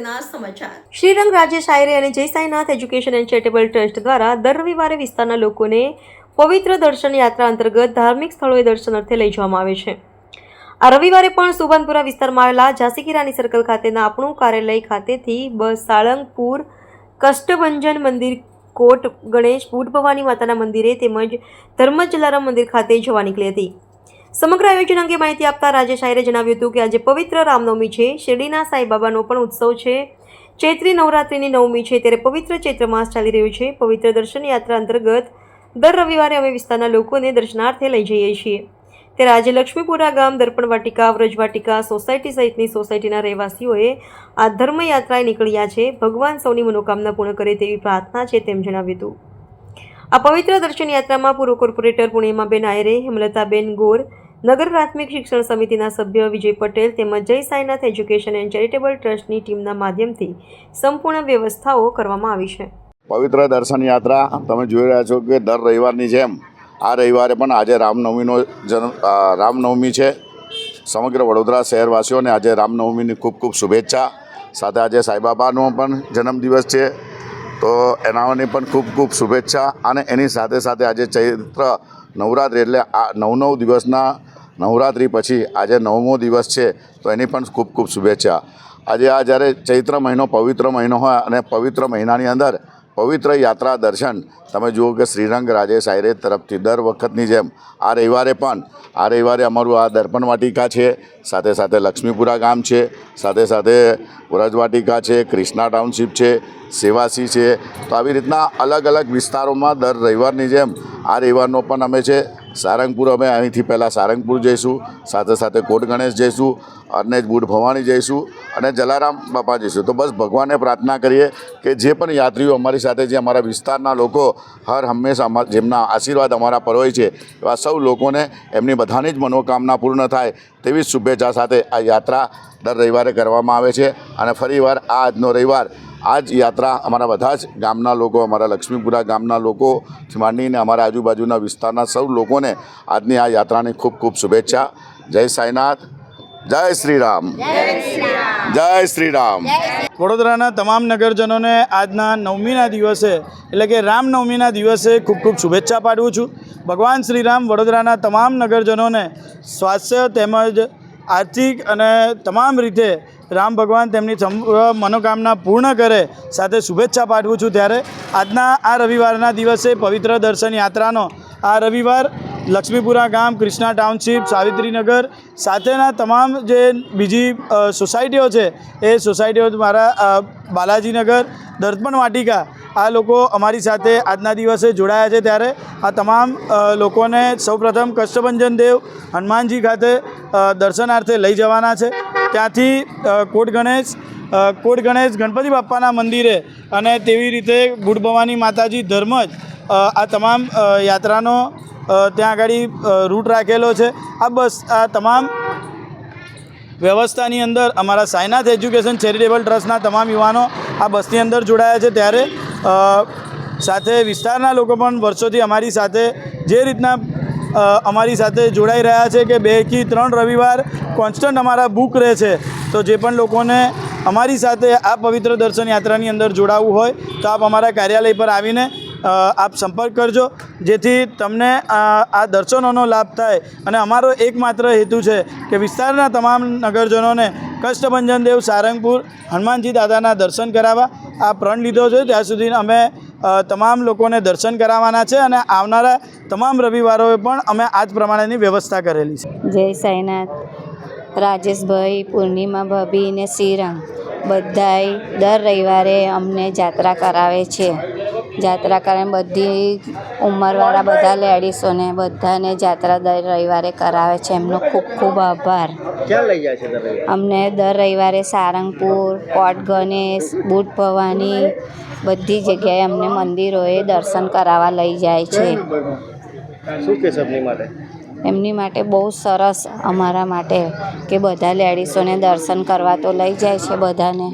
અગત્યના સમાચાર। શ્રીરંગ રાજેશ આયરે અને જય Sainath education and charitable trust દ્વારા દર રવિવારે વિસ્તારના લોકોને પવિત્ર દર્શન યાત્રા અંતર્ગત ધાર્મિક સ્થળોએ દર્શન અર્થે લઈ જવામાં આવે છે। આ રવિવારે પણ સુભાનપુરા વિસ્તારમાં આવેલા ઝાંસી કી રાની સર્કલ ખાતેના આપણું કાર્યાલય ખાતેથી બસ સાળંગપુર કષ્ટભંજન મંદિર, કોટ ગણેશ, બુટ ભવાની માતાના મંદિરે તેમજ ધર્મ જલારામ મંદિર ખાતે જવા નીકળી હતી। સમગ્ર આયોજન અંગે માહિતી આપતા રાજેશ આયરે જણાવ્યું હતું કે આજે પવિત્ર રામનવમી છે, શિરડીના સાંઈબાબાનો પણ ઉત્સવ છે, ચૈત્રી નવરાત્રિની નવમી છે, ત્યારે પવિત્ર ચૈત્ર માસ ચાલી રહ્યો છે। પવિત્ર દર્શન યાત્રા અંતર્ગત દર રવિવારે અમે વિસ્તારના લોકોને દર્શનાર્થે લઈ જઈએ છીએ। ત્યારે આજે લક્ષ્મીપુરા ગામ, દર્પણ વાટિકા, વ્રજ વાટિકા સોસાયટી સહિતની સોસાયટીના રહેવાસીઓએ આ ધર્મયાત્રાએ નીકળ્યા છે। ભગવાન સૌની મનોકામના પૂર્ણ કરે તેવી પ્રાર્થના છે તેમ જણાવ્યું હતું। આ પવિત્ર દર્શન યાત્રામાં પૂર્વ કોર્પોરેટર પૂર્ણિમાબેન આયરે, હેમલતાબેન ગોર, નગર પ્રાથમિક શિક્ષણ સમિતિના સભ્ય વિજય પટેલ તેમજ જય સાઈનાથ એજ્યુકેશન એન્ડ ચેરિટેબલ ટ્રસ્ટની ટીમના માધ્યમથી સંપૂર્ણ વ્યવસ્થાઓ કરવામાં આવી છે। પવિત્ર દર્શન યાત્રા તમે જોઈ રહ્યા છો કે દર રવિવારની જેમ આ રવિવારે પણ આજે રામનવમી છે। સમગ્ર વડોદરા શહેરવાસીઓને આજે રામનવમીની ખૂબ ખૂબ શુભેચ્છા। સાથે આજે સાંઈબાબાનો પણ જન્મદિવસ છે, તો એનાની પણ ખૂબ ખૂબ શુભેચ્છા। અને એની સાથે સાથે આજે ચૈત્ર નવરાત્રિ એટલે આ 9 દિવસના નવરાત્રિ પછી આજે 9મો દિવસ છે, તો એની પણ ખૂબ ખૂબ શુભેચ્છા। આજે આ જ્યારે ચૈત્ર મહિનો પવિત્ર મહિનો હોય અને પવિત્ર મહિનાની અંદર પવિત્ર યાત્રા દર્શન તમે જુઓ કે શ્રીરંગ રાજેશ આયરે તરફથી દર વખતની જેમ આ રવિવારે અમારું આ દર્પણ વાટિકા છે, સાથે સાથે લક્ષ્મીપુરા ગામ છે, સાથે સાથે વ્રજ વાટિકા છે, ક્રિષ્ના ટાઉનશીપ છે, સેવાસી છે, તો આવી રીતના અલગ અલગ વિસ્તારોમાં દર રવિવારની જેમ આ રવિવારનો પણ અમે છે સારંગપુર, અમે અહીંથી પહેલાં સારંગપુર જઈશું, સાથે સાથે કોટ ગણેશ જઈશું અને બુટ ભવાની જઈશું અને જલારામ બાપા જઈશું। તો બસ ભગવાનને પ્રાર્થના કરીએ કે જે પણ યાત્રીઓ અમારી સાથે, જે અમારા વિસ્તારના લોકો હંમેશા જેમના આશીર્વાદ અમારા પર હોય છે, એવા સૌ લોકોને એમની બધાની જ મનોકામના પૂર્ણ થાય તેવી શુભેચ્છા સાથે આ યાત્રા દર રવિવારે કરવામાં આવે છે। અને ફરીવાર આજનો રવિવાર આ જ યાત્રા અમારા બધા જ ગામના લોકો, અમારા લક્ષ્મીપુરા ગામના લોકોથી માંડીને અમારા આજુબાજુના વિસ્તારના સૌ લોકોને આજની આ યાત્રાની ખૂબ ખૂબ શુભેચ્છા। જય સાઈનાથ, જય શ્રી રામ, જય શ્રી રામ। વડોદરાના તમામ નગરજનોને આજના નવમીના દિવસે એટલે કે રામનવમીના દિવસે ખૂબ ખૂબ શુભેચ્છા પાઠવું છું। ભગવાન શ્રી રામ વડોદરાના તમામ નગરજનોને સ્વાસ્થ્ય તેમજ આર્થિક અને તમામ રીતે રામ ભગવાન તેમની મનોકામના પૂર્ણ કરે સાથે શુભેચ્છા પાઠવું છું। ત્યારે આજના આ રવિવારના દિવસે પવિત્ર દર્શન યાત્રાનો આ રવિવાર લક્ષ્મીપુરા ગામ, ક્રિષ્ના ટાઉનશીપ, સાવિત્રીનગર સાથેના તમામ જે બીજી સોસાયટીઓ છે એ સોસાયટીઓ મારા બાલાજીનગર, દર્પણ વાટિકા આ લોકો અમારી સાથે આજના દિવસે જોડાયા છે। ત્યારે આ તમામ લોકોને સૌપ્રથમ કષ્ટભંજન દેવ હનુમાનજી ખાતે દર્શનાર્થે લઈ જવાના છે। ત્યાંથી કોટ ગણેશ ગણપતિ બાપ્પાના મંદિરે અને તેવી રીતે બુટ ભવાની માતાજી, ધર્મજ આ તમામ યાત્રાનો ત્યાં આગળ રૂટ રાખેલો છે। આ તમામ વ્યવસ્થાની અંદર અમારા સાઈનાથ એજ્યુકેશન ચેરિટેબલ ટ્રસ્ટના તમામ યુવાનો આ બસની અંદર જોડાયા છે। ત્યારે સાથે વિસ્તારના લોકો પણ વર્ષોથી અમારી સાથે જે રીતના અમારી સાથે જોડાઈ રહ્યા છે કે 2 થી 3 રવિવાર કોન્સ્ટન્ટ અમારા બુક રહે છે, તો જે પણ લોકોને અમારી સાથે આ પવિત્ર દર્શન યાત્રાની અંદર જોડાવવું હોય તો આપ અમારા કાર્યાલય પર આવીને આપ સંપર્ક કરજો, જેથી તમને આ દર્શનોનો લાભ થાય। અને અમારો એકમાત્ર હેતુ છે કે વિસ્તારના તમામ નગરજનોને કષ્ટભંજન દેવ, સારંગપુર હનુમાનજી દાદાના દર્શન કરાવવા આ પ્રણ લીધો છે। ત્યાં સુધી અમે તમામ લોકોને દર્શન કરાવવાના છે અને આવનારા તમામ રવિવારોએ પણ અમે આ જ પ્રમાણેની વ્યવસ્થા કરેલી છે। જય સાઈનાથ, રાજેશભાઈ, પૂર્ણિમા ભાભી ને શ્રીરંગ બધાય દર રવિવારે અમને જાત્રા કરાવે છે। જાત્રા કરીને બધી ઉંમરવાળા બધા લેડીઝોને બધાને જાત્રા દર રવિવારે કરાવે છે, એમનો ખૂબ ખૂબ આભાર। ક્યાં લઈ જાય છે દર રવિવારે? અમને દર રવિવારે સારંગપુર, કોટ ગણેશ, બુટ ભવાની બધી જગ્યાએ અમને મંદિરોએ દર્શન કરાવવા લઈ જાય છે। શું કહેશો એમની માટે? એમની માટે બહુ સરસ અમારા માટે કે બધા લેડીઝોને દર્શન કરવા તો લઈ જાય છે બધાને।